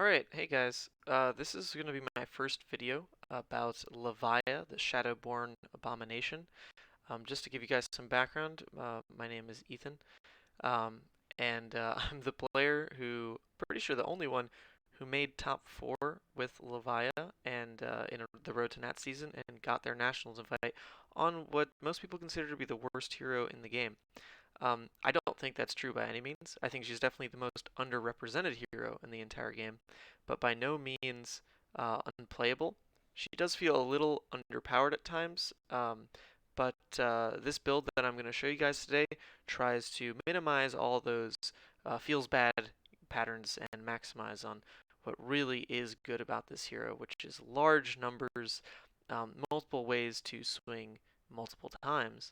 Alright, hey guys. This is going to be my first video about Levia, the Shadowborn Abomination. Just to give you guys some background, my name is Ethan, um, and I'm the player who, pretty sure the only one, who made top 4 with Levia and in the Road to Nat season and got their Nationals invite on what most people consider to be the worst hero in the game. I don't think that's true by any means. I think she's definitely the most underrepresented hero in the entire game, but by no means unplayable. She does feel a little underpowered at times, but this build that I'm going to show you guys today tries to minimize all those feels bad patterns and maximize on what really is good about this hero, which is large numbers, multiple ways to swing multiple times,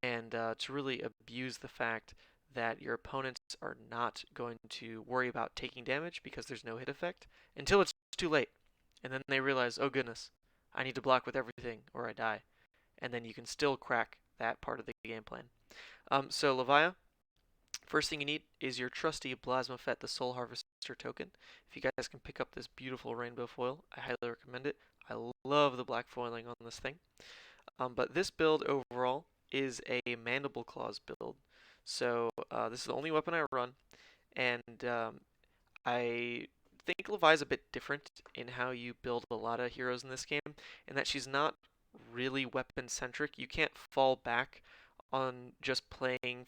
and to really abuse the fact that your opponents are not going to worry about taking damage because there's no hit effect until it's too late. And then they realize, oh goodness, I need to block with everything or I die. And then you can still crack that part of the game plan. So Levia, first thing you need is your trusty Blasmafet, the Soul Harvester token. If you guys can pick up this beautiful rainbow foil, I highly recommend it. I love the black foiling on this thing. But this build overall is a Mandible Claws build. So this is the only weapon I run, and I think Levi is a bit different in how you build a lot of heroes in this game, in that she's not really weapon centric. You can't fall back on just playing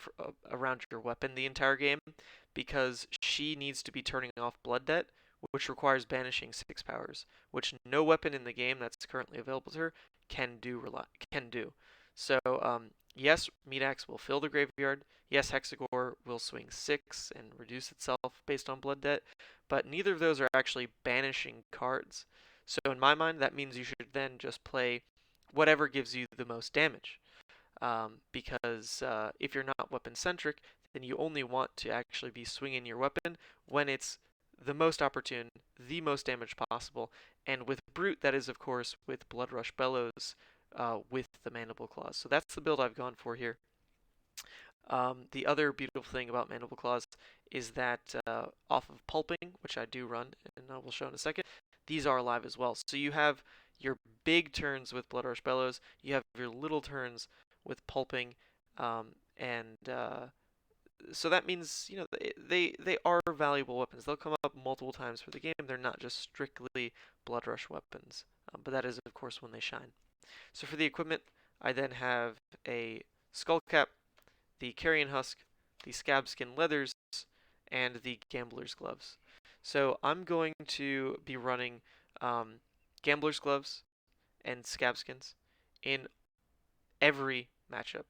around your weapon the entire game because she needs to be turning off Blood Debt, which requires banishing 6 powers, which no weapon in the game that's currently available to her can do. So yes, Meat Axe will fill the graveyard. Yes, Hexagore will swing 6 and reduce itself based on Blood Debt, but neither of those are actually banishing cards. So in my mind, that means you should then just play whatever gives you the most damage. Because if you're not weapon centric, then you only want to actually be swinging your weapon when it's the most opportune, the most damage possible, and with Brute, that is of course with Bloodrush Bellows with the Mandible Claws. So that's the build I've gone for here. The other beautiful thing about Mandible Claws is that off of Pulping, which I do run, and I will show in a second, these are alive as well. So you have your big turns with Bloodrush Bellows, you have your little turns with Pulping, and so that means they are valuable weapons. They'll come up multiple times for the game. They're not just strictly Bloodrush weapons, but that is of course when they shine. So for the equipment, I then have a skull cap, the carrion husk, the scabskin leathers, and the gambler's gloves. So I'm going to be running gambler's gloves and scabskins in every matchup.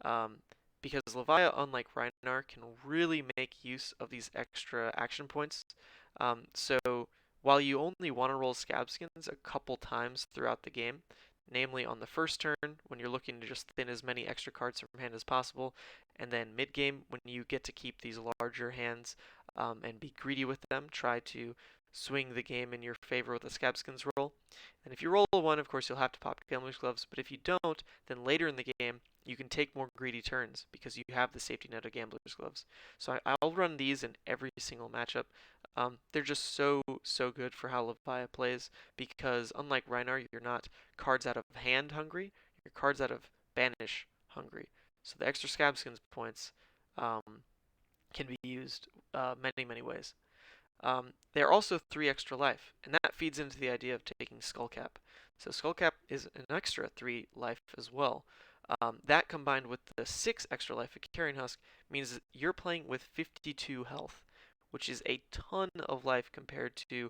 Um, because Levia, unlike Rhinar, can really make use of these extra action points. So while you only want to roll Scabskins a couple times throughout the game, namely on the first turn when you're looking to just thin as many extra cards from hand as possible, and then mid-game when you get to keep these larger hands and be greedy with them, try to swing the game in your favor with a Scabskins roll. And if you roll a 1, of course, you'll have to pop Gambler's Gloves, but if you don't, then later in the game, you can take more greedy turns because you have the safety net of Gambler's Gloves. So I'll run these in every single matchup. They're just so good for how Levia plays because unlike Rhinar, you're not cards out of hand hungry, you're cards out of banish hungry. So the extra Scabskins points can be used many ways. They're also 3 extra life, and that feeds into the idea of taking Skullcap. So Skullcap is an extra 3 life as well. That combined with the 6 extra life of Carrion Husk means that you're playing with 52 health, which is a ton of life compared to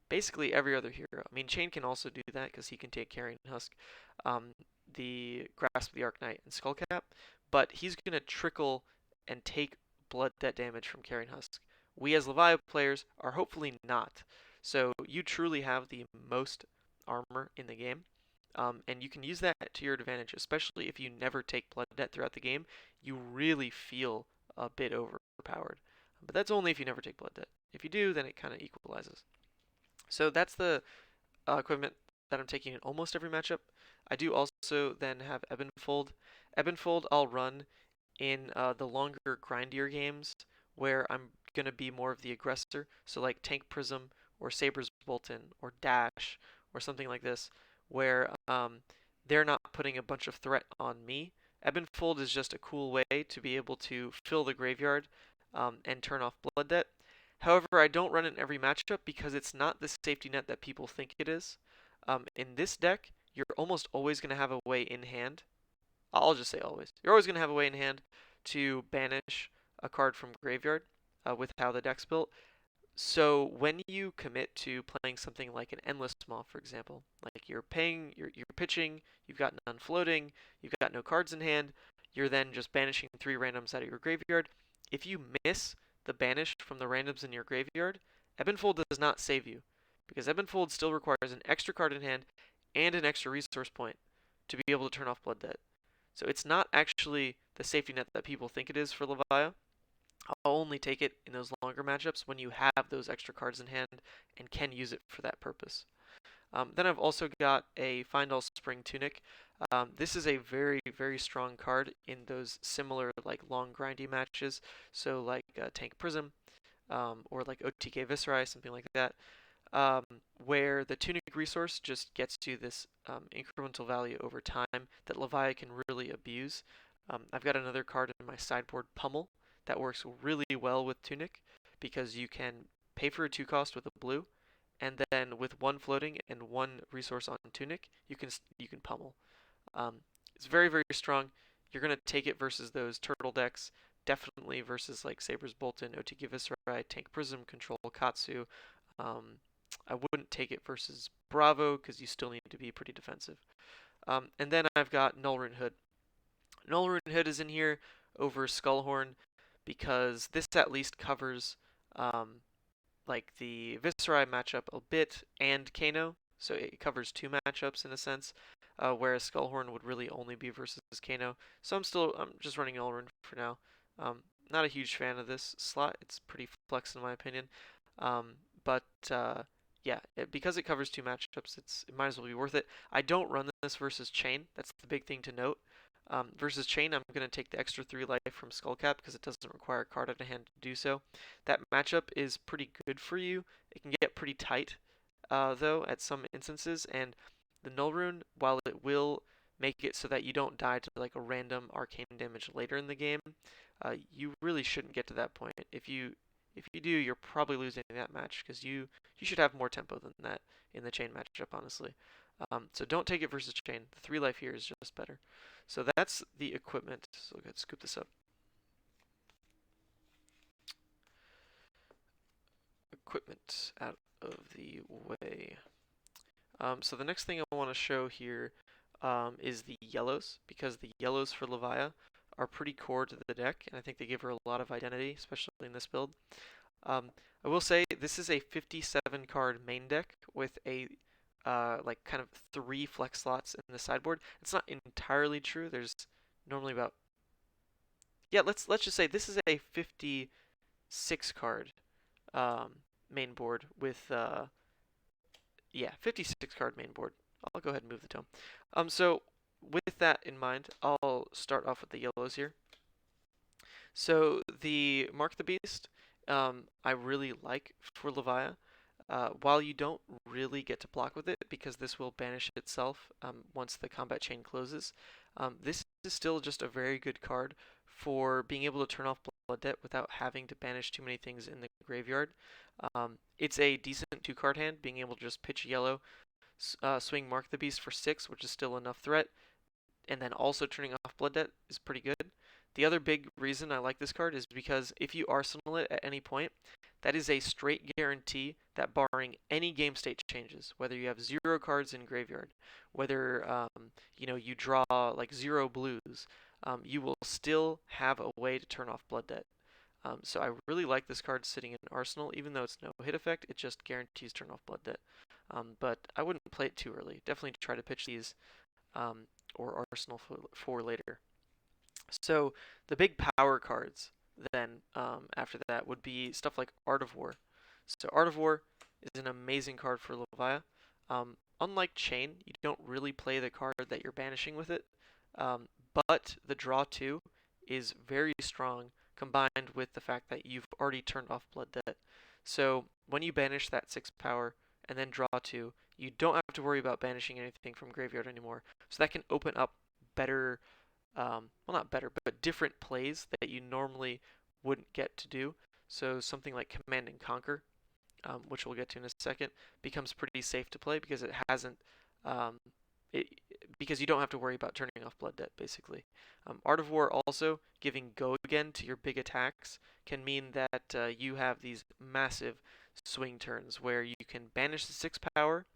basically every other hero. I mean, Chain can also do that because he can take Carrion Husk, the Grasp of the Arcanite, and Skullcap, but he's going to trickle and take blood debt damage from Carrion Husk. We as Levia players are hopefully not. So you truly have the most armor in the game. And you can use that to your advantage, especially if you never take blood debt throughout the game. You really feel a bit overpowered. But that's only if you never take blood debt. If you do, then it kind of equalizes. So that's the equipment that I'm taking in almost every matchup. I do also then have Ebonfold. Ebonfold I'll run in the longer, grindier games where I'm going to be more of the aggressor. So like Tank Prism or Saber's Bolton or Dash or something like this, where they're not putting a bunch of threat on me. Ebb and Fold is just a cool way to be able to fill the graveyard and turn off Blood Debt. However, I don't run it in every matchup because it's not the safety net that people think it is. In this deck, you're almost always going to have a way in hand. I'll just say always. You're always going to have a way in hand to banish a card from graveyard with how the deck's built. So when you commit to playing something like an Endless Maw, for example, like you're pitching, you've got none floating, you've got no cards in hand, you're then just banishing 3 randoms out of your graveyard. If you miss the banish from the randoms in your graveyard, Ebb and Fold does not save you, because Ebb and Fold still requires an extra card in hand and an extra resource point to be able to turn off Blood Debt. So it's not actually the safety net that people think it is for Levia. I'll only take it in those longer matchups when you have those extra cards in hand and can use it for that purpose. Then I've also got a Find All Spring Tunic. This is a very, very strong card in those similar like long grindy matches. So like Tank Prism or like OTK Viscerai, something like that. Where the Tunic resource just gets to this incremental value over time that Levia can really abuse. I've got another card in my sideboard, Pummel, that works really well with Tunic because you can pay for a 2-cost with a blue, and then with 1 floating and 1 resource on Tunic, you can pummel. It's very, very strong. You're going to take it versus those turtle decks, definitely versus like Saber's Bolton, OTK Viscerai, Tank Prism, Control Katsu. I wouldn't take it versus Bravo because you still need to be pretty defensive. And then I've got Nullrune Hood. Nullrune Hood is in here over Skullhorn because this at least covers like the Viscerai matchup a bit and Kano, so it covers 2 matchups in a sense, whereas Skullhorn would really only be versus Kano. So I'm just running Nullrune for now. Not a huge fan of this slot. It's pretty flex in my opinion, but yeah, because it covers 2 matchups, it might as well be worth it. I don't run this versus Chain. That's the big thing to note. Versus Chain, I'm going to take the extra 3 life from Skullcap because it doesn't require a card out of hand to do so. That matchup is pretty good for you. It can get pretty tight, though, at some instances, and the Nullrune, while it will make it so that you don't die to like a random arcane damage later in the game, you really shouldn't get to that point. If you do, you're probably losing that match because you should have more tempo than that in the Chain matchup, honestly. So don't take it versus Chain. The 3 life here is just better. So that's the equipment. So let's scoop this up. Equipment out of the way. So the next thing I want to show here is the yellows, because the yellows for Levia are pretty core to the deck, and I think they give her a lot of identity, especially in this build. I will say this is a 57 card main deck with a like kind of 3 flex slots in the sideboard. It's not entirely true. There's normally about, yeah, let's just say this is a 56 card main board with yeah, 56 card main board. I'll go ahead and move the tome. So with that in mind, I'll start off with the yellows here. So the Mark the Beast, I really like for Levia. While you don't really get to block with it because this will banish itself once the combat chain closes, this is still just a very good card for being able to turn off Blood Debt without having to banish too many things in the graveyard. It's a decent 2-card hand, being able to just pitch yellow, swing Mark the Beast for 6, which is still enough threat, and then also turning off Blood Debt is pretty good. The other big reason I like this card is because if you arsenal it at any point, that is a straight guarantee that barring any game state changes, whether you have 0 cards in graveyard, whether you draw like 0 blues, you will still have a way to turn off Blood Debt. So I really like this card sitting in Arsenal, even though it's no hit effect, it just guarantees turn off Blood Debt. But I wouldn't play it too early. Definitely try to pitch these or Arsenal for later. So the big power cards then after that would be stuff like Art of War. So Art of War is an amazing card for Levia. Unlike Chain, you don't really play the card that you're banishing with it, but the draw 2 is very strong combined with the fact that you've already turned off Blood Debt. So when you banish that 6 power and then draw 2, you don't have to worry about banishing anything from graveyard anymore. So that can open up better, well, not better, but different plays that you normally wouldn't get to do. So something like Command and Conquer, which we'll get to in a second, becomes pretty safe to play because it hasn't, um, it, because you don't have to worry about turning off Blood Debt, basically. Art of War also, giving go again to your big attacks, can mean that you have these massive swing turns where you can banish the 6 power,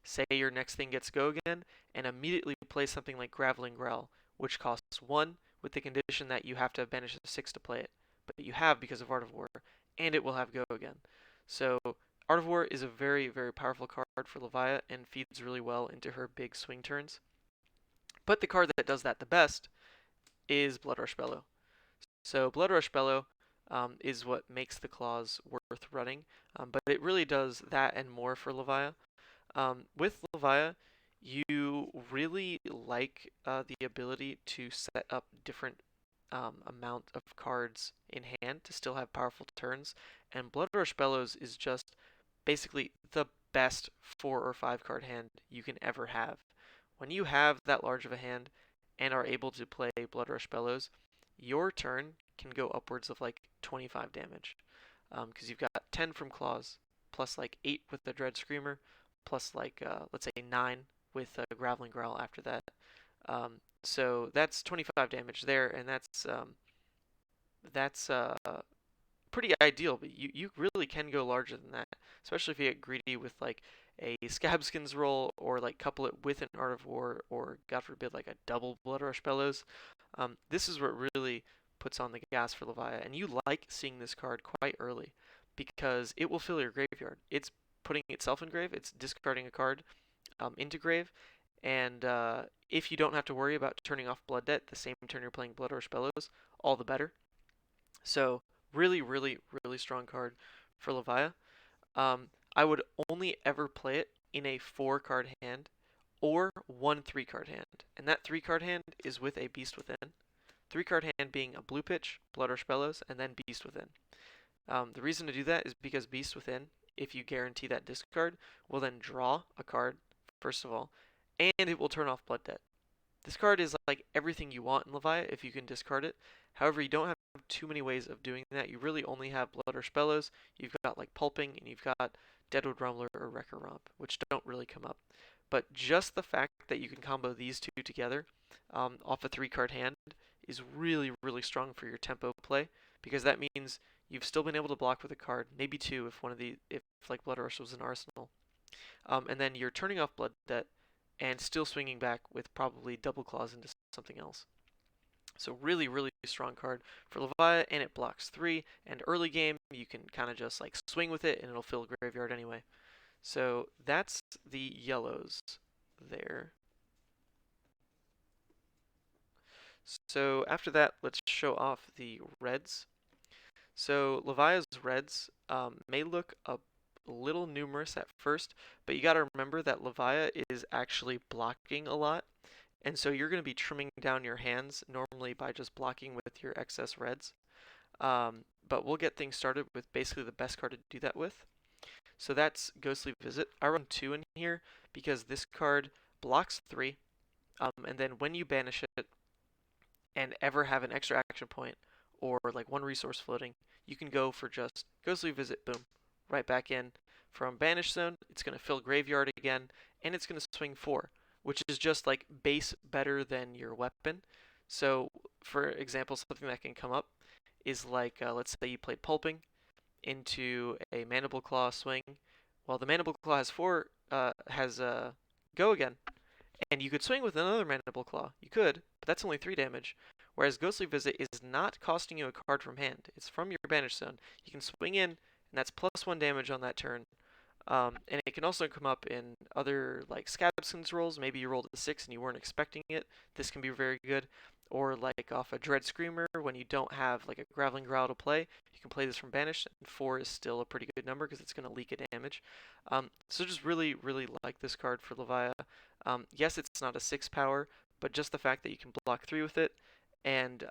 say your next thing gets go again, and immediately play something like Graveling Growl, which costs 1 with the condition that you have to banish the 6 to play it. But you have because of Art of War, and it will have go again. So Art of War is a very, very powerful card for Levia and feeds really well into her big swing turns. But the card that does that the best is Bloodrush Bellow. So Bloodrush Bellow is what makes the claws worth running, but it really does that and more for Levia. With Levia, you really like the ability to set up different amount of cards in hand to still have powerful turns, and Bloodrush Bellows is just basically the best 4 or 5 card hand you can ever have. When you have that large of a hand and are able to play Bloodrush Bellows, your turn can go upwards of like 25 damage, because you've got 10 from claws, plus like 8 with the Dread Screamer, plus like let's say 9 with Graveling Growl after that. So that's 25 damage there, and that's pretty ideal. But you really can go larger than that, especially if you get greedy with like a Scabskins roll, or like couple it with an Art of War, or God forbid like a double Bloodrush Bellows. This is what really puts on the gas for Levia, and you like seeing this card quite early because it will fill your graveyard. It's putting itself in grave. It's discarding a card into grave, and if you don't have to worry about turning off Blood Debt the same turn you're playing Bloodrush Bellows, all the better. So really, really, really strong card for Levia. I would only ever play it in a 4-card hand or one 3-card hand, and that 3-card hand is with a Beast Within. 3-card hand being a Blue Pitch, Bloodrush Bellows, and then Beast Within. The reason to do that is because Beast Within, if you guarantee that discard, will then draw a card, first of all, and it will turn off Blood Debt. This card is like everything you want in Levia if you can discard it. However, you don't have too many ways of doing that. You really only have Bloodrush Bellows, you've got like Pulping, and you've got Deadwood Rumbler or Wrecker Romp, which don't really come up. But just the fact that you can combo these two together off a 3-card hand is really, really strong for your tempo play, because that means you've still been able to block with a card, maybe 2 if like Bloodrush was an arsenal. And then you're turning off Blood Debt and still swinging back with probably double claws into something else. So really, really strong card for Levia, and it blocks 3, and early game you can kind of just like swing with it and it'll fill graveyard anyway. So that's the yellows there. So after that, let's show off the reds. So Levia's reds may look a little numerous at first, but you got to remember that Levia is actually blocking a lot, and so you're going to be trimming down your hands normally by just blocking with your excess reds. But we'll get things started with basically the best card to do that with. So that's Ghostly Visit. I run 2 in here because this card blocks 3, and then when you banish it and ever have an extra action point or like 1 resource floating, you can go for just Ghostly Visit, boom, right back in. From Banish Zone, it's going to fill Graveyard again, and it's going to swing 4, which is just like base better than your weapon. So, for example, something that can come up is like, let's say you played Pulping into a Mandible Claw swing. Well, the Mandible Claw has 4, go again, and you could swing with another Mandible Claw. You could, but that's only 3 damage. Whereas Ghostly Visit is not costing you a card from hand. It's from your Banish Zone. You can swing in, and that's plus 1 damage on that turn. And it can also come up in other like Scabskins rolls. Maybe you rolled a 6 and you weren't expecting it. This can be very good. Or like off a Dread Screamer when you don't have like a Graveling Growl to play. You can play this from Banish, and 4 is still a pretty good number because it's going to leak a damage. So just really, really like this card for Levia. Yes, it's not a 6 power, but just the fact that you can block 3 with it, and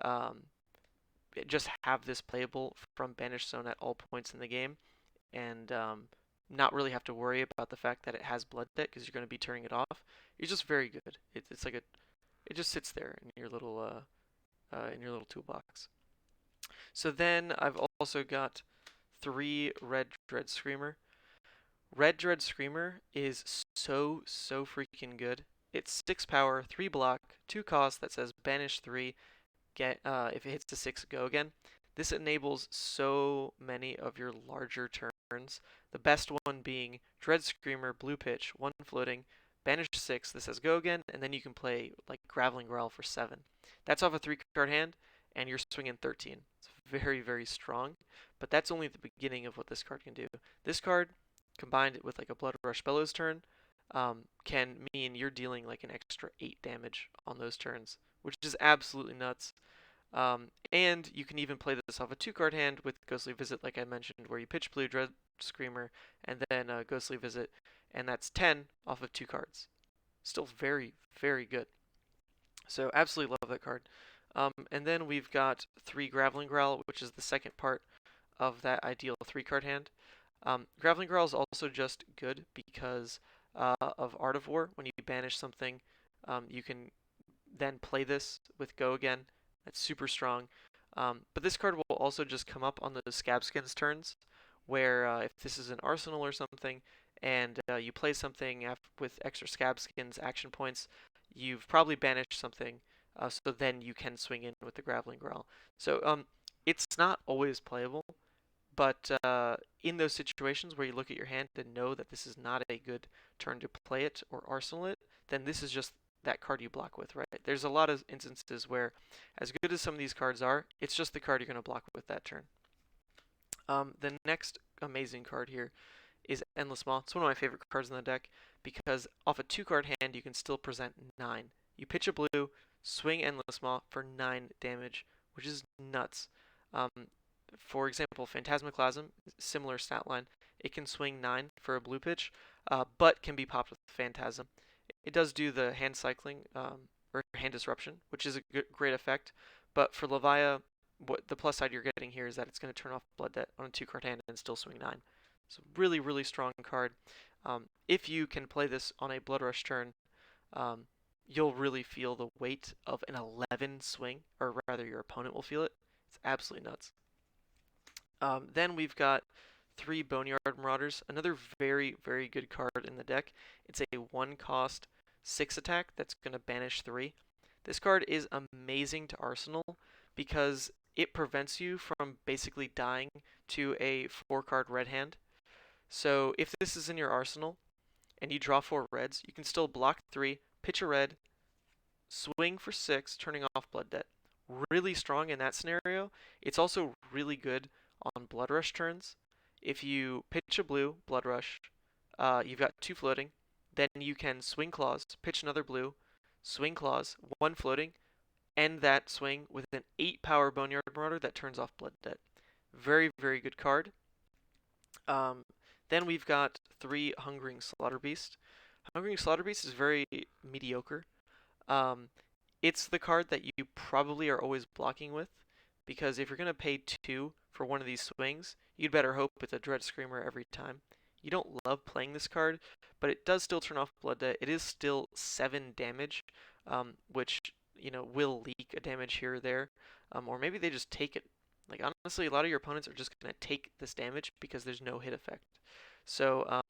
just have this playable from Banished Zone at all points in the game, and not really have to worry about the fact that it has Blood Debt because you're going to be turning it off. It's just very good. It's like it just sits there in your little toolbox. So then I've also got 3 Red Dread Screamer. Red Dread Screamer is so freaking good. It's 6 power, 3 block, 2 cost that says banish 3, get if it hits to 6, go again. This enables so many of your larger turns. The best one being Dread Screamer, Blue Pitch, 1 floating, banish 6, this says go again, and then you can play like Graveling Growl for 7. That's off a 3-card hand, and you're swinging 13. It's very strong, but that's only the beginning of what this card can do. This card, combined with like a Blood Rush Bellows turn, can mean you're dealing like an extra 8 damage on those turns, which is absolutely nuts. And you can even play this off a 2-card hand with Ghostly Visit, like I mentioned, where you pitch blue, Dread Screamer, and then Ghostly Visit, and that's 10 off of 2 cards. Still very good. So absolutely love that card. And then we've got 3 Graveling Growl, which is the second part of that ideal 3-card hand. Graveling Growl is also just good because of Art of War. When you banish something, you can then play this with Go again. That's super strong. But this card will also just come up on the Scabskins turns, where if this is an arsenal or something, and you play something with extra Scabskins action points, you've probably banished something, so then you can swing in with the Graveling Growl. So it's not always playable, but in those situations where you look at your hand and know that this is not a good turn to play it or arsenal it, then this is just that card you block with, right? There's a lot of instances where, as good as some of these cards are, it's just the card you're going to block with that turn. The next amazing card here is Endless Maw. It's one of my favorite cards in the deck because off a 2-card hand, you can still present 9. You pitch a blue, swing Endless Maw for 9 damage, which is nuts. For example, Phantasmaclasm, similar stat line, it can swing 9 for a blue pitch, but can be popped with Phantasm. It does do the hand cycling, or hand disruption, which is a great effect, but for Levia, what the plus side you're getting here is that it's going to turn off Blood Debt on a 2-card hand and still swing 9. So really strong card. If you can play this on a Blood Rush turn, you'll really feel the weight of an 11 swing, or rather your opponent will feel it. It's absolutely nuts. Then we've got 3 Boneyard Marauders, another very good card in the deck. It's a 1-cost 6 attack that's going to banish 3. This card is amazing to Arsenal because it prevents you from basically dying to a 4-card red hand. So if this is in your arsenal and you draw 4 reds, you can still block 3, pitch a red, swing for 6, turning off Blood Debt. Really strong in that scenario. It's also really good on Blood Rush turns. If you pitch a blue, Blood Rush, you've got 2 floating. Then you can swing Claws, pitch another blue, swing Claws, 1 floating, end that swing with an 8-power Boneyard Marauder that turns off Blood Debt. Very good card. Then we've got 3 Hungering Slaughterbeast. Hungering Slaughterbeast is very mediocre. It's the card that you probably are always blocking with, because if you're going to pay 2 for one of these swings, you'd better hope it's a Dread Screamer every time. You don't love playing this card, but it does still turn off Blood Debt. It is still 7 damage, which, will leak a damage here or there. Or maybe they just take it. Like, honestly, a lot of your opponents are just going to take this damage because there's no hit effect. So,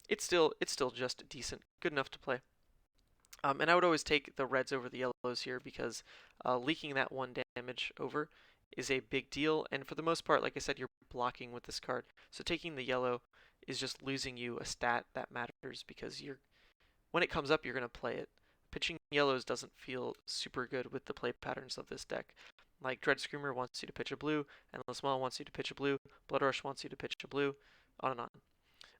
it's still just decent. Good enough to play. And I would always take the reds over the yellows here because leaking that 1 damage over is a big deal. And for the most part, like I said, you're blocking with this card. So taking the yellow is just losing you a stat that matters because when it comes up, you're going to play it. Pitching yellows doesn't feel super good with the play patterns of this deck. Like Dread Screamer wants you to pitch a blue, Endless Maw wants you to pitch a blue, Blood Rush wants you to pitch a blue, on and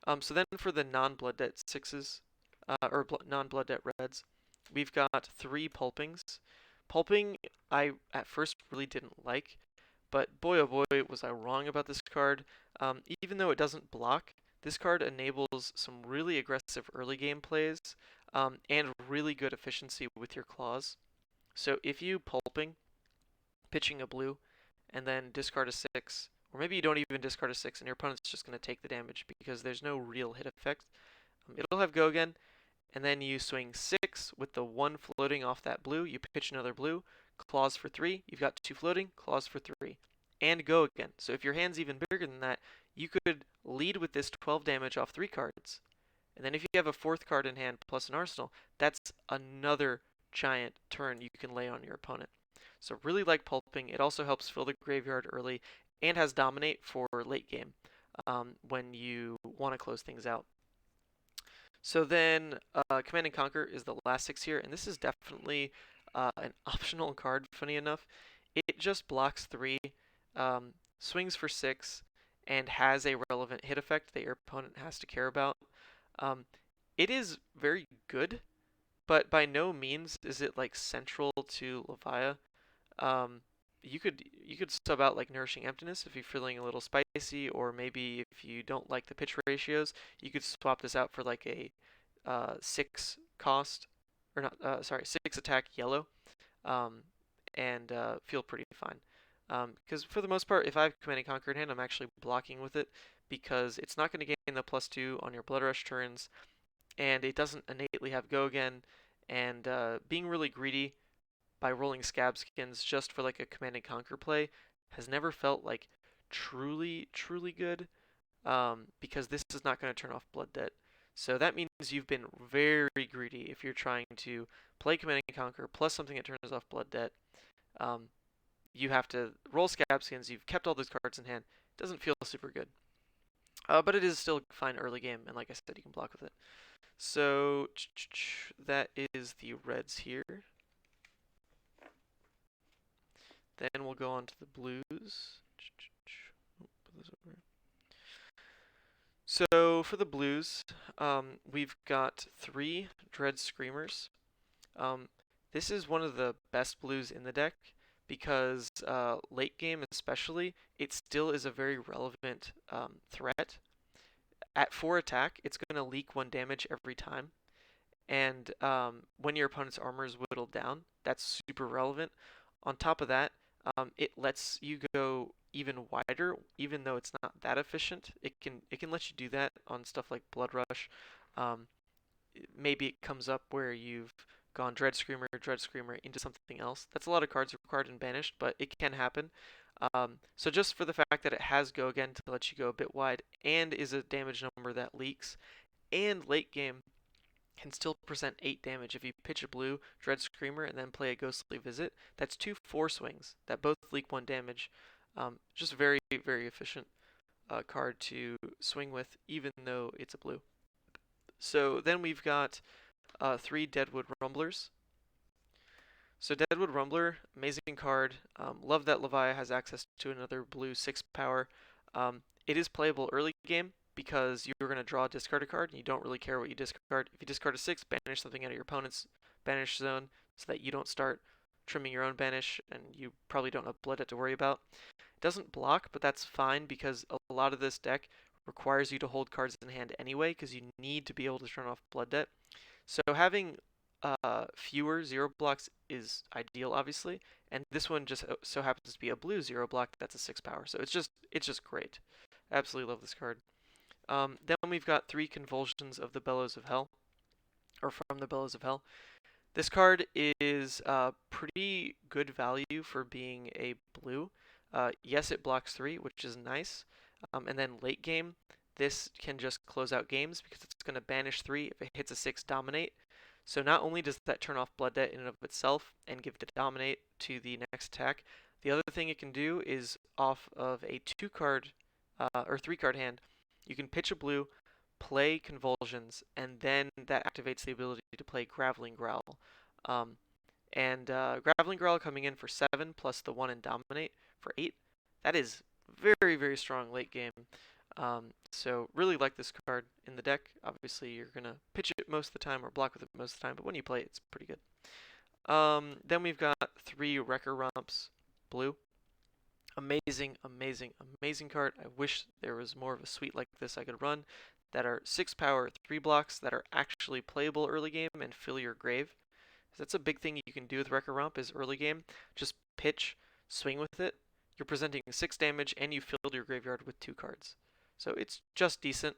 on. So then for the non-Blood Debt 6s, or non-Blood Debt reds, we've got 3 Pulpings. Pulping, I at first really didn't like, but boy oh boy was I wrong about this card. Even though it doesn't block, this card enables some really aggressive early game plays, and really good efficiency with your claws. So if you Pulping, pitching a blue, and then discard a 6. Or maybe you don't even discard a 6 and your opponent's just going to take the damage because there's no real hit effect. It'll have go again, and then you swing 6 with the 1 floating off that blue. You pitch another blue, claws for 3. You've got 2 floating, claws for 3. And go again. So if your hand's even bigger than that, you could lead with this 12 damage off 3 cards. And then if you have a 4th card in hand plus an arsenal, that's another giant turn you can lay on your opponent. So really like pulping. It also helps fill the graveyard early and has dominate for late game when you want to close things out. So then Command and Conquer is the last 6 here, and this is definitely an optional card, funny enough. It just blocks 3, swings for 6, and has a relevant hit effect that your opponent has to care about. It is very good, but by no means is it like central to Levia. You could sub out like Nourishing Emptiness if you're feeling a little spicy, or maybe if you don't like the pitch ratios, you could swap this out for like a 6 cost, or not, sorry, 6 attack yellow, and feel pretty fine. Because for the most part, if I have Command and Conquer in hand, I'm actually blocking with it because it's not going to gain the +2 on your Blood Rush turns, and it doesn't innately have go again, and being really greedy by rolling Scab Skins just for like a Command and Conquer play has never felt like truly good, because this is not going to turn off Blood Debt. So that means you've been very greedy if you're trying to play Command and Conquer plus something that turns off Blood Debt. You have to roll Scab Skins. You've kept all those cards in hand. It doesn't feel super good. But it is still fine early game, and like I said, you can block with it. So that is the reds here. Then we'll go on to the blues. So for the blues, we've got 3 Dread Screamers. This is one of the best blues in the deck because late game especially, it still is a very relevant threat. At 4 attack, it's going to leak 1 damage every time. And when your opponent's armor is whittled down, that's super relevant. On top of that, it lets you go even wider, even though it's not that efficient. It can let you do that on stuff like Blood Rush. Maybe it comes up where you've gone Dread Screamer into something else. That's a lot of cards required and banished, but it can happen. So just for the fact that it has go again to let you go a bit wide, and is a damage number that leaks, and late game can still present 8 damage. If you pitch a blue Dread Screamer and then play a Ghostly Visit, that's 2 4 swings that both leak 1 damage. Just very efficient card to swing with, even though it's a blue. So then we've got 3 Deadwood Rumblers. So Deadwood Rumbler, amazing card. Love that Levia has access to another blue 6 power. It is playable early game because you're going to draw a discard card and you don't really care what you discard. If you discard a 6, banish something out of your opponent's banish zone so that you don't start trimming your own banish and you probably don't have Blood Debt to worry about. It doesn't block, but that's fine because a lot of this deck requires you to hold cards in hand anyway because you need to be able to turn off Blood Debt. So having fewer 0 blocks is ideal, obviously, and this one just so happens to be a blue 0 block that's a 6 power. So it's just great. Absolutely love this card. Then we've got 3 Convulsions of the Bellows of Hell, or from the Bellows of Hell. This card is pretty good value for being a blue. Yes, it blocks 3, which is nice. And then late game, this can just close out games because it's going to banish 3 if it hits a 6 dominate. So not only does that turn off Blood Debt in and of itself and give the dominate to the next attack, the other thing it can do is off of a 2 card or 3 card hand, you can pitch a blue, play Convulsions, and then that activates the ability to play Graveling Growl. Graveling Growl coming in for 7 plus the 1 and dominate for 8. That is very strong late game. So really like this card in the deck. Obviously you're gonna pitch it most of the time or block with it most of the time, but when you play it, it's pretty good. Then we've got 3 Wrecker Romps blue. Amazing card. I wish there was more of a suite like this I could run that are 6 power, 3 blocks that are actually playable early game and fill your grave. That's a big thing you can do with Wrecker Romp is early game. Just pitch, swing with it, you're presenting 6 damage, and you filled your graveyard with 2 cards. So it's just decent.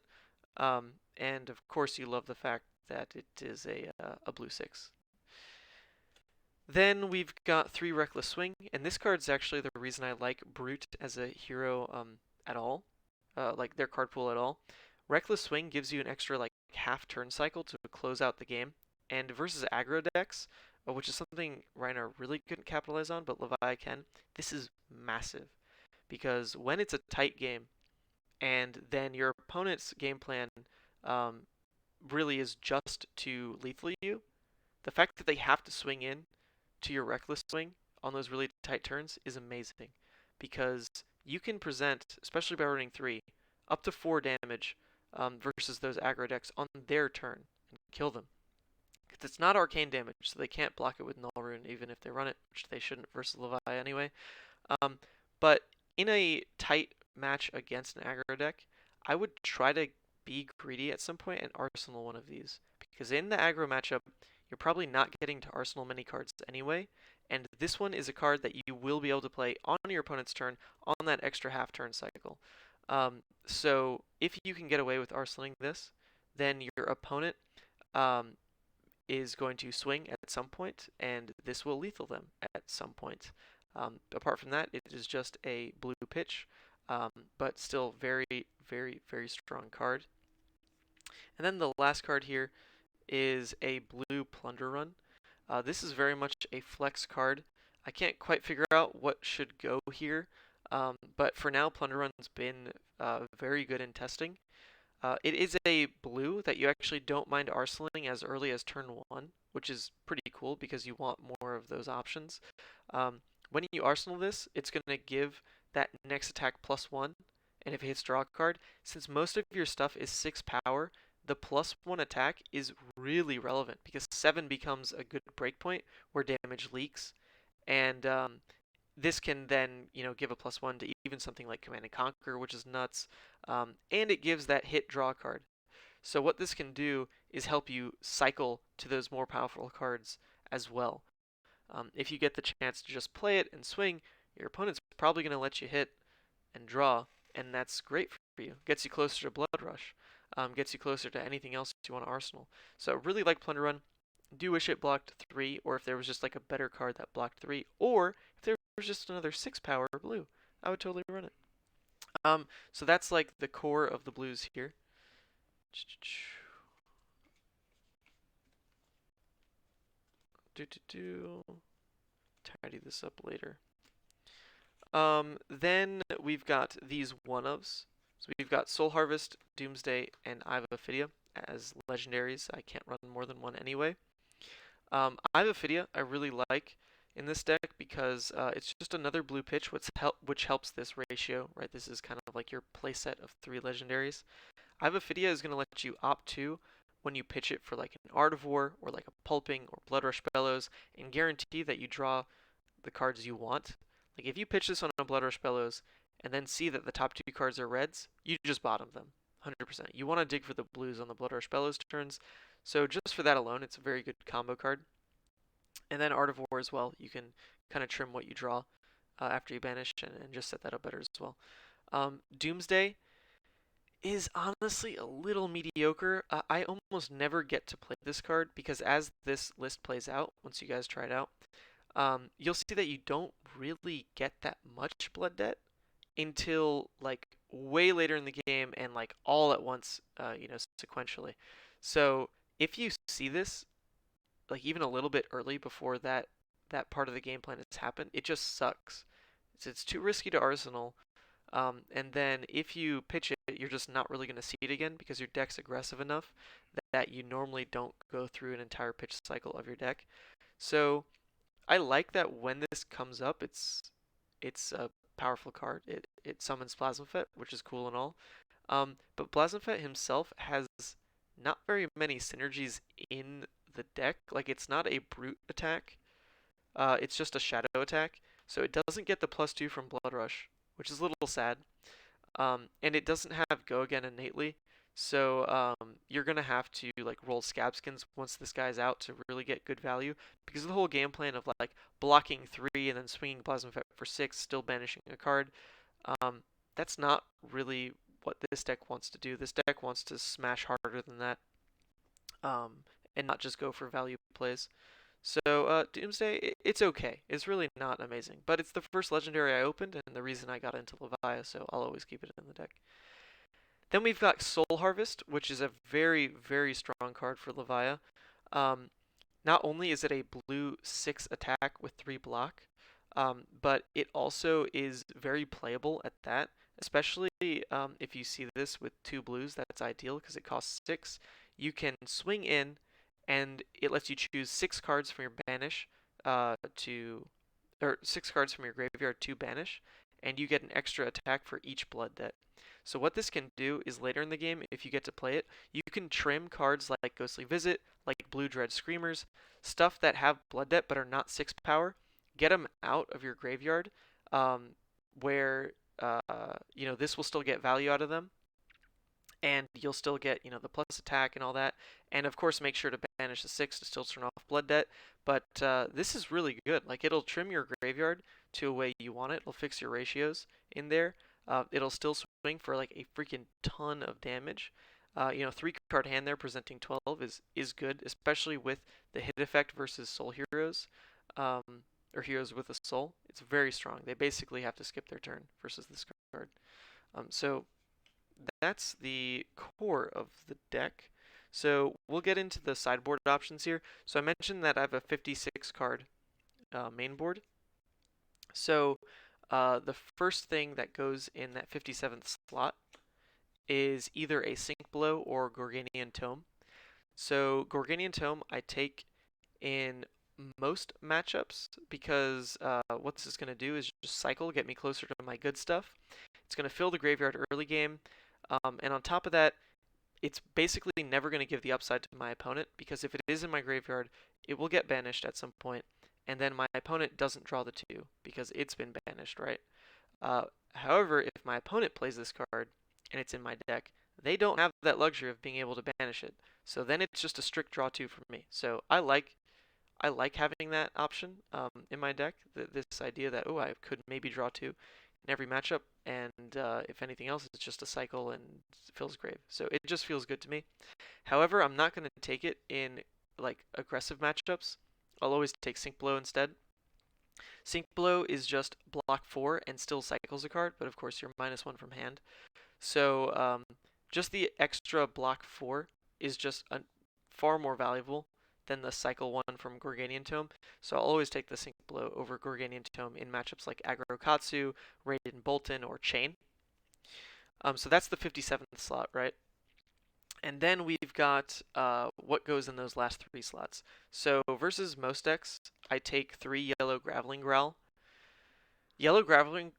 And of course, you love the fact that it is a blue 6. Then we've got 3 Reckless Swing, and this card's actually the reason I like Brute as a hero at all, like their card pool at all. Reckless Swing gives you an extra like half turn cycle to close out the game, and versus aggro decks, which is something Reiner really couldn't capitalize on, but Levia can, this is massive. Because when it's a tight game, and then your opponent's game plan um, really is just to lethal you, the fact that they have to swing in to your reckless swing on those really tight turns is amazing, because you can present, especially by running 3, up to 4 damage versus those aggro decks on their turn and kill them. Because it's not arcane damage, so they can't block it with Null Rune even if they run it, which they shouldn't versus Levia anyway. But in a tight match against an aggro deck, I would try to be greedy at some point and arsenal one of these. Because in the aggro matchup, you're probably not getting to arsenal many cards anyway, and this one is a card that you will be able to play on your opponent's turn on that extra half turn cycle. So if you can get away with arsenaling this, then your opponent is going to swing at some point, and this will lethal them at some point. Apart from that, it is just a blue pitch, but still very, very, very strong card. And then the last card here is a blue Plunder Run. This is very much a flex card. I can't quite figure out what should go here, but for now, Plunder Run's been very good in testing. It is a blue that you actually don't mind arsenaling as early as turn 1, which is pretty cool because you want more of those options. When you arsenal this, it's going to give that next attack +1, and if it hits draw a card, since most of your stuff is 6 power, the +1 attack is really relevant because 7 becomes a good breakpoint where damage leaks, and this can then, give a +1 to even something like Command and Conquer, which is nuts, and it gives that hit draw card. So what this can do is help you cycle to those more powerful cards as well. If you get the chance to just play it and swing, your opponent's probably going to let you hit and draw, and that's great for you. Gets you closer to Blood Rush, gets you closer to anything else you want to arsenal. So really like Plunder Run. Do wish it blocked 3, or if there was just like a better card that blocked 3, or if there was just another 6 power blue, I would totally run it. So that's like the core of the blues here. Tidy this up later. Then we've got these one-ofs. So we've got Soul Harvest, Doomsday, and Eye of Ophidia as legendaries. I can't run more than one anyway. Eye of Ophidia I really like in this deck because it's just another blue pitch which helps this ratio, right? This is kind of like your playset of 3 legendaries. Eye of Ophidia is going to let you opt to when you pitch it for like an Art of War or like a Pulping or Blood Rush Bellows and guarantee that you draw the cards you want. Like if you pitch this on a Blood Rush Bellows and then see that the top 2 cards are reds, you just bottom them, 100%. You want to dig for the blues on the Blood Rush Bellows turns, so just for that alone, it's a very good combo card. And then Art of War as well, you can kind of trim what you draw after you banish and just set that up better as well. Doomsday is honestly a little mediocre. I almost never get to play this card because as this list plays out, once you guys try it out, you'll see that you don't really get that much blood debt until like way later in the game and like all at once, sequentially. So if you see this like even a little bit early before that part of the game plan has happened, it just sucks. It's too risky to arsenal. And then if you pitch it, you're just not really going to see it again because your deck's aggressive enough that you normally don't go through an entire pitch cycle of your deck. So I like that when this comes up, it's a powerful card. It summons Plasmafet, which is cool and all. But Plasmafet himself has not very many synergies in the deck. Like it's not a brute attack. It's just a shadow attack. So it doesn't get the +2 from Blood Rush, which is a little sad. And it doesn't have Go Again innately. So you're gonna have to like roll scab skins once this guy's out to really get good value because of the whole game plan of like blocking 3 and then swinging plasma effect for 6, still banishing a card. Um, that's not really what this deck wants to do. This deck wants to smash harder than that, um, and not just go for value plays. So Doomsday, it's okay. It's really not amazing, but it's the first legendary I opened and the reason I got into Levia, so I'll always keep it in the deck. Then we've got Soul Harvest, which is a very, very strong card for Levia. Um, Not only is it a blue 6 attack with 3 block, but it also is very playable at that. Especially if you see this with 2 blues, that's ideal because it costs 6. You can swing in, and it lets you choose 6 cards from your banish or 6 cards from your graveyard to banish, and you get an extra attack for each blood debt. So what this can do is later in the game, if you get to play it, you can trim cards like Ghostly Visit, like Blue Dread Screamers, stuff that have blood debt but are not 6 power, get them out of your graveyard, where this will still get value out of them, and you'll still get the plus attack and all that, and of course make sure to banish the 6 to still turn off blood debt. But this is really good. Like it'll trim your graveyard to a way you want it. It'll fix your ratios in there. It'll still swing for like a freaking ton of damage. 3-card hand there presenting 12 is good, especially with the hit effect versus soul heroes, um, or heroes with a soul. It's very strong. They basically have to skip their turn versus this card. So that's the core of the deck. So we'll get into the sideboard options here. So I mentioned that I have a 56 card main board. So the first thing that goes in that 57th slot is either a Sink Blow or Gorganian Tome. So Gorganian Tome I take in most matchups because what this is going to do is just cycle, get me closer to my good stuff. It's going to fill the graveyard early game, and on top of that, it's basically never going to give the upside to my opponent because if it is in my graveyard, it will get banished at some point, and then my opponent doesn't draw the 2 because it's been banished, right? Uh, However, if my opponent plays this card and it's in my deck, they don't have that luxury of being able to banish it. So then it's just a strict draw 2 for me. So I like having that option in my deck. This idea that I could maybe draw 2 in every matchup, and if anything else, it's just a cycle and it feels great. So it just feels good to me. However, I'm not going to take it in like aggressive matchups. I'll always take Sink Blow instead. Sink Blow is just block 4 and still cycles a card, but of course you're -1 from hand. So just the extra block 4 is just far more valuable than the cycle 1 from Gorganian Tome. So I'll always take the Sink Blow over Gorganian Tome in matchups like Aggro Katsu, Raiden Bolton, or Chain. So that's the 57th slot, right? And then we've got what goes in those last 3 slots. So versus most decks, I take 3 Yellow Graveling Growl. Yellow Graveling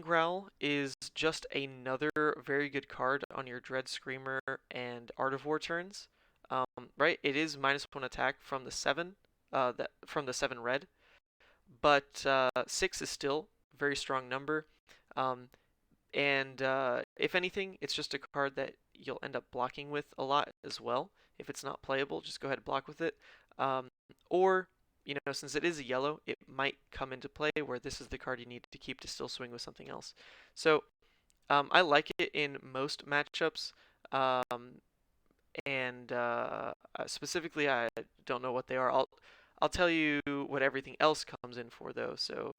Growl is just another very good card on your Dread Screamer and Art of War turns. Right? It is -1 attack from the 7, from the 7 red, but 6 is still a very strong number. And if anything, it's just a card that you'll end up blocking with a lot as well. If it's not playable, just go ahead and block with it. Or, since it is a yellow, it might come into play where this is the card you need to keep to still swing with something else. So I like it in most matchups. And specifically, I don't know what they are. I'll tell you what everything else comes in for though. So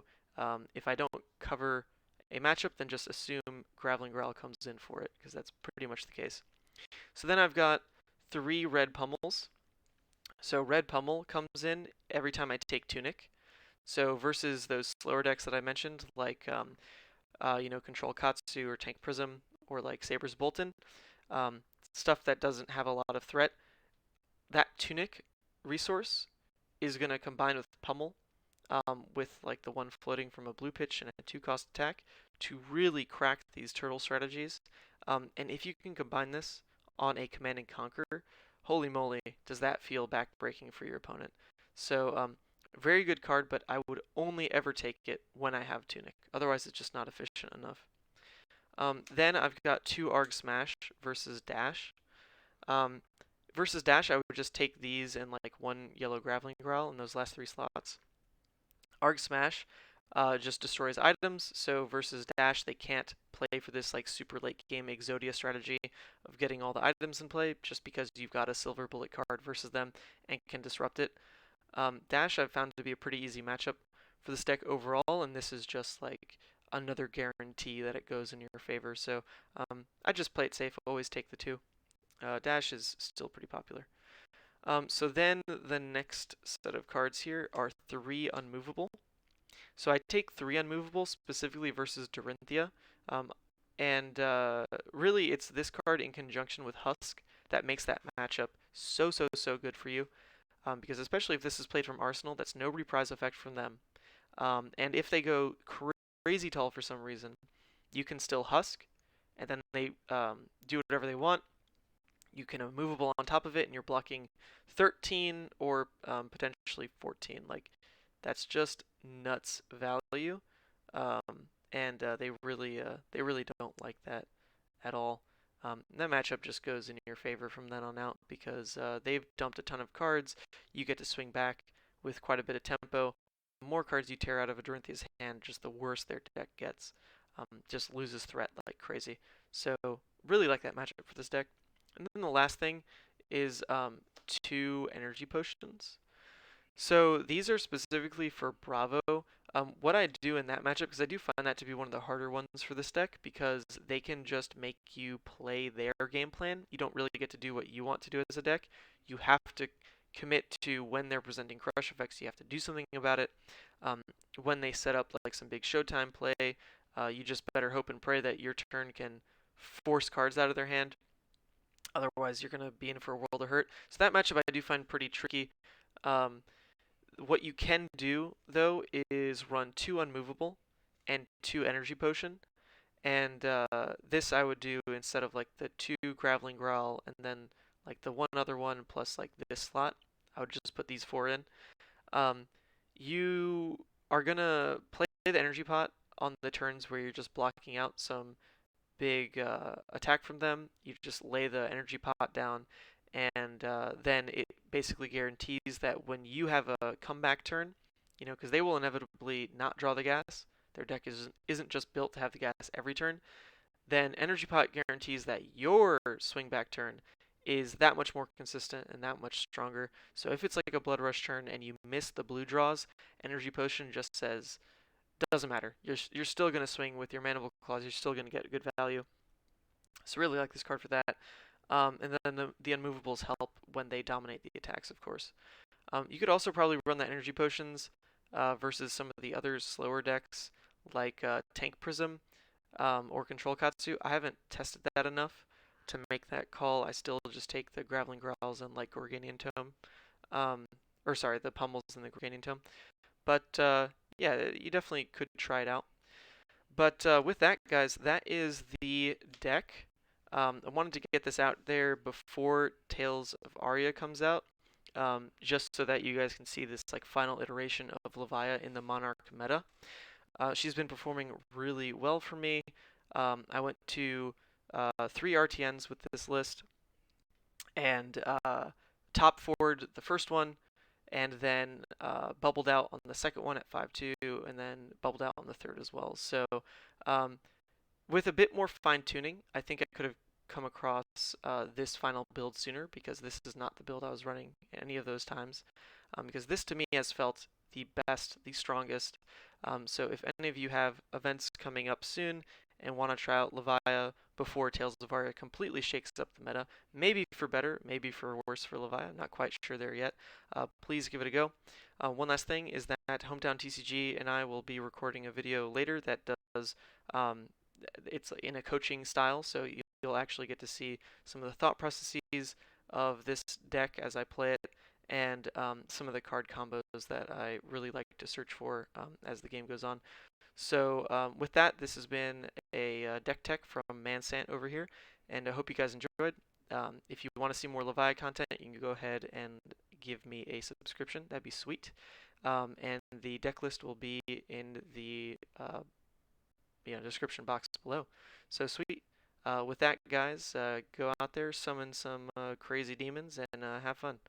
if I don't cover a matchup, then just assume Graveling Growl comes in for it because that's pretty much the case. So then I've got 3 red pummels. So red pummel comes in every time I take Tunic. So versus those slower decks that I mentioned, like Control Katsu or Tank Prism or like Saber's Bolton, stuff that doesn't have a lot of threat, that Tunic resource is going to combine with Pummel with like the 1 floating from a blue pitch and a 2-cost attack to really crack these turtle strategies. And if you can combine this on a Command and Conquer, holy moly, does that feel backbreaking for your opponent. So very good card, but I would only ever take it when I have Tunic. Otherwise, it's just not efficient enough. Then I've got 2 Arg Smash versus Dash. Um, versus Dash, I would just take these and like 1 Yellow Graveling Growl in those last 3 slots. Arg Smash just destroys items, so versus Dash, they can't play for this like super late game Exodia strategy of getting all the items in play just because you've got a Silver Bullet card versus them and can disrupt it. Dash I've found to be a pretty easy matchup for this deck overall, and this is just like another guarantee that it goes in your favor. So I just play it safe, always take the 2. Dash is still pretty popular. So then the next set of cards here are 3 unmovable. So I take 3 unmovable specifically versus Dorinthia. Um, and really it's this card in conjunction with Husk that makes that matchup so good for you. Because especially if this is played from Arsenal, that's no reprise effect from them. And if they go crazy tall for some reason, you can still Husk, and then they do whatever they want. You can have movable on top of it, and you're blocking 13 or potentially 14. Like, that's just nuts value, and they really don't like that at all. That matchup just goes in your favor from then on out because they've dumped a ton of cards. You get to swing back with quite a bit of tempo. The more cards you tear out of a Dorinthia's hand, just the worse their deck gets. Just loses threat like crazy. So really like that matchup for this deck. And then the last thing is 2 energy potions. So these are specifically for Bravo. What I do in that matchup, because I do find that to be one of the harder ones for this deck, because they can just make you play their game plan. You don't really get to do what you want to do as a deck. You have to commit to when they're presenting crush effects, you have to do something about it. When they set up like some big showtime play, you just better hope and pray that your turn can force cards out of their hand. Otherwise, you're going to be in for a world of hurt. So that matchup I do find pretty tricky. Um, what you can do, though, is run 2 unmovable and 2 energy potion. And this I would do instead of like the 2 Graveling Growl and then like the 1 other one plus like this slot. I would just put these 4 in. Um, you are going to play the energy pot on the turns where you're just blocking out some big attack from them. You just lay the energy pot down, and then it basically guarantees that when you have a comeback turn, you know, because they will inevitably not draw the gas. Their deck isn't just built to have the gas every turn. Then energy pot guarantees that your swing back turn is that much more consistent and that much stronger. So if it's like a blood rush turn and you miss the blue draws, energy potion just says doesn't matter. You're still going to swing with your Mandible Claws. You're still going to get good value. So really like this card for that. And then the unmovables help when they dominate the attacks, of course. You could also probably run the energy potions versus some of the other slower decks like Tank Prism or Control Katsu. I haven't tested that enough to make that call. I still just take the Graveling Growls and like Gorganian Tome. Or sorry, the Pummels and the Gorganian Tome. But yeah, you definitely could try it out. But with that, guys, that is the deck. I wanted to get this out there before Tales of Aria comes out, just so that you guys can see this like final iteration of Levia in the Monarch meta. She's been performing really well for me. I went to 3 RTNs with this list, and top forward the first one, and then bubbled out on the second one at 5-2, and then bubbled out on the third as well. So um, with a bit more fine tuning, I think I could have come across this final build sooner, because this is not the build I was running any of those times. Because this to me has felt the best, the strongest. So if any of you have events coming up soon and want to try out Levia before Tales of Aria completely shakes up the meta, maybe for better, maybe for worse for Levia, I'm not quite sure there yet, please give it a go. One last thing is that Hometown TCG and I will be recording a video later that does, it's in a coaching style, so you'll actually get to see some of the thought processes of this deck as I play it, and some of the card combos that I really like to search for as the game goes on. So with that, this has been a deck tech from Mansant over here, and I hope you guys enjoyed. If you want to see more Levia content, you can go ahead and give me a subscription. That'd be sweet. And the deck list will be in the description box below. So sweet. With that, guys, go out there, summon some crazy demons, and have fun.